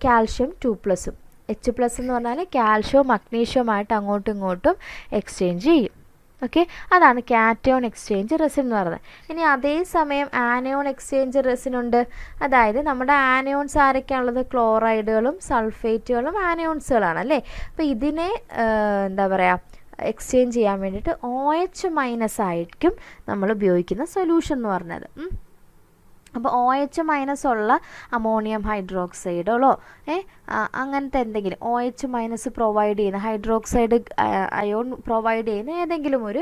കാൽഷ്യം 2+ഉം. H+ എന്ന് പറഞ്ഞാൽ കാൽഷ്യവും മഗ്നീഷ്യവുമായിട്ട് അങ്ങോട്ടും ഇങ്ങോട്ടും എക്സ്ചേഞ്ച് ചെയ്യും. ഓക്കെ, അതാണ് കാറ്റയോൺ എക്സ്ചേഞ്ച് റെസിൻ എന്ന് പറയുന്നത്. ഇനി അതേസമയം ആനയോൺ എക്സ്ചേഞ്ച് റെസിനുണ്ട്. അതായത് നമ്മുടെ ആനയോൺസ് ആരൊക്കെയാണുള്ളത്? ക്ലോറൈഡുകളും സൾഫേറ്റുകളും ആനയോൺസുകളാണ് അല്ലേ. അപ്പോൾ ഇതിനെ എന്താ പറയുക, എക്സ്ചേഞ്ച് ചെയ്യാൻ വേണ്ടിയിട്ട് OH- ആയിരിക്കും നമ്മൾ ഉപയോഗിക്കുന്ന സൊല്യൂഷൻ എന്ന് പറഞ്ഞത്. അപ്പോൾ OH- ഉള്ള അമോണിയം ഹൈഡ്രോക്സൈഡുകളോ അങ്ങനത്തെ എന്തെങ്കിലും OH- പ്രൊവൈഡ് ചെയ്യുന്ന ഹൈഡ്രോക്സൈഡ് അയോൺ പ്രൊവൈഡ് ചെയ്യുന്ന ഏതെങ്കിലും ഒരു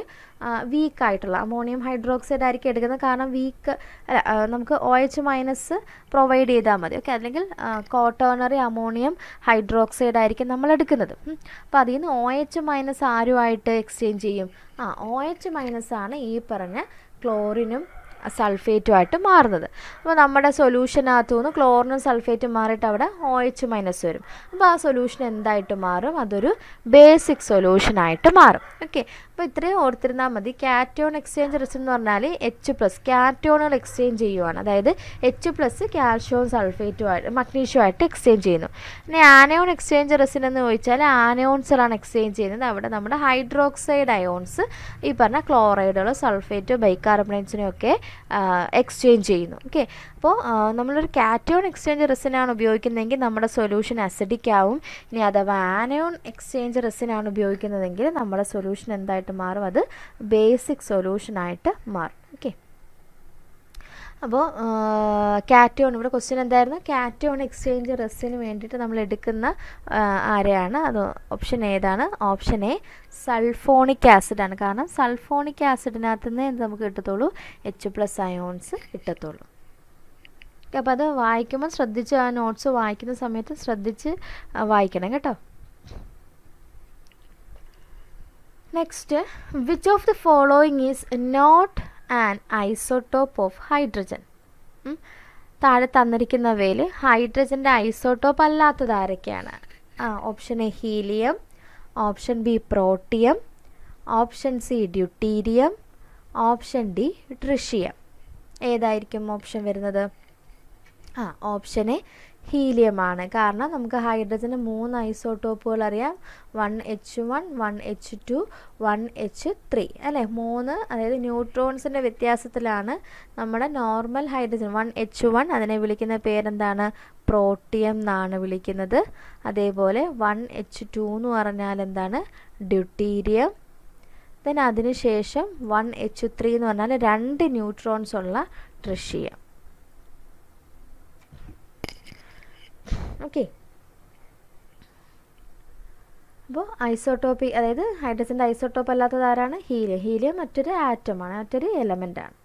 വീക്കായിട്ടുള്ള അമോണിയം ഹൈഡ്രോക്സൈഡ് ആയിരിക്കും എടുക്കുന്നത്. കാരണം നമുക്ക് OH- പ്രൊവൈഡ് ചെയ്താൽ മതി. ഓക്കെ, അല്ലെങ്കിൽ ക്വാട്ടേണറി അമോണിയം ഹൈഡ്രോക്സൈഡ് ആയിരിക്കും നമ്മൾ എടുക്കുന്നത്. അപ്പോൾ അതിൽ നിന്ന് OH- ആരുമായിട്ട് എക്സ്ചേഞ്ച് ചെയ്യും? OH- ആണ് ഈ പറഞ്ഞ ക്ലോറിനും സൾഫേറ്റുമായിട്ട് മാറുന്നത്. അപ്പോൾ നമ്മുടെ സൊല്യൂഷനകത്തു നിന്ന് ക്ലോറിനും സൾഫേറ്റും മാറിയിട്ട് അവിടെ OH- വരും. അപ്പോൾ ആ സൊല്യൂഷൻ എന്തായിട്ട് മാറും? അതൊരു ബേസിക് സൊല്യൂഷനായിട്ട് മാറും. ഓക്കെ, അപ്പോൾ ഇത്രയും ഓർത്തിരുന്നാൽ മതി. കാറ്റയോൺ എക്സ്ചേഞ്ച് റെസിൻ എന്ന് പറഞ്ഞാൽ H+ കാറ്റയോണുകൾ എക്സ്ചേഞ്ച് ചെയ്യുവാണ്. അതായത് H+ കാൽഷ്യവും സൾഫേറ്റുമായിട്ട് മഗ്നീഷ്യമായിട്ട് എക്സ്ചേഞ്ച് ചെയ്യുന്നു. ഇനി ആനയോൺ എക്സ്ചേഞ്ച് റെസിൻ എന്ന് ചോദിച്ചാൽ ആനയോൺസുകളാണ് എക്സ്ചേഞ്ച് ചെയ്യുന്നത്. അവിടെ നമ്മുടെ ഹൈഡ്രോക്സൈഡ് അയോൺസ് ഈ പറഞ്ഞ ക്ലോറൈഡുകൾ, സൾഫേറ്റ്, ബൈകാർബണേറ്റ്സിനെയൊക്കെ എക്സ്ചേഞ്ച് ചെയ്യുന്നു. ഓക്കെ, അപ്പോൾ നമ്മളൊരു കാറ്റയോൺ എക്സ്ചേഞ്ച് റെസിനാണ് ഉപയോഗിക്കുന്നതെങ്കിൽ നമ്മുടെ സൊല്യൂഷൻ അസിഡിക് ആവും. ഇനി അഥവാ ആനയോൺ എക്സ്ചേഞ്ച് റെസിനാണ് ഉപയോഗിക്കുന്നതെങ്കിൽ നമ്മുടെ സൊല്യൂഷൻ എന്തായിട്ട് മാറും? അത് ബേസിക് സൊല്യൂഷനായിട്ട് മാറും. ഓക്കെ, അപ്പോൾ കാറ്റയോൺ, ഇവിടെ ക്വസ്റ്റ്യൻ എന്തായിരുന്നു? കാറ്റയോൺ എക്സ്ചേഞ്ച് റെസിന് വേണ്ടിയിട്ട് നമ്മൾ എടുക്കുന്ന ആരെയാണ്? അത് ഓപ്ഷൻ ഏതാണ്? ഓപ്ഷൻ എ സൾഫോണിക് ആസിഡാണ്. കാരണം സൾഫോണിക് ആസിഡിനകത്ത് നിന്ന് എന്ത് നമുക്ക് കിട്ടത്തുള്ളൂ? H+ അയോൺസ് കിട്ടത്തുള്ളൂ. അപ്പോൾ അത് വായിക്കുമ്പോൾ ശ്രദ്ധിച്ച്, ആ നോട്ട്സ് വായിക്കുന്ന സമയത്ത് ശ്രദ്ധിച്ച് വായിക്കണം കേട്ടോ. Next, which of the following is not an isotope of hydrogen? താഴെ തന്നിരിക്കുന്നവയിൽ ഹൈഡ്രജൻ്റെ ഐസോട്ടോപ്പ് അല്ലാത്തത് ആരൊക്കെയാണ്? Option A helium, option B protium, option C deuterium, option D tritium. ഏതായിരിക്കും ഓപ്ഷൻ വരുന്നത്? ഓപ്ഷൻ എ ഹീലിയമാണ്. കാരണം നമുക്ക് ഹൈഡ്രജന് 3 ഐസോട്ടോപ്പുകൾ അറിയാം. 1H1, 1H2, 1H3 അല്ലേ. 3, അതായത് ന്യൂട്രോൺസിൻ്റെ വ്യത്യാസത്തിലാണ് നമ്മുടെ നോർമൽ ഹൈഡ്രജൻ 1H1 അതിനെ വിളിക്കുന്ന പേരെന്താണ്? പ്രോട്ടിയം എന്നാണ് വിളിക്കുന്നത്. അതേപോലെ 1H2 എന്ന് പറഞ്ഞാൽ എന്താണ്? ഡ്യൂട്ടീരിയം. ദെൻ അതിനുശേഷം 1H3 എന്ന് പറഞ്ഞാൽ 2 ന്യൂട്രോൺസ് ഉള്ള ട്രിഷിയം. ഓക്കെ, അപ്പോൾ ഐസോട്ടോപ്പി, അതായത് ഹൈഡ്രജൻ്റെ ഐസോട്ടോപ്പ് അല്ലാത്തത് ആരാണ്? ഹീലിയം. ഹീലിയം മറ്റൊരു ആറ്റമാണ്, മറ്റൊരു എലമെൻ്റാണ്.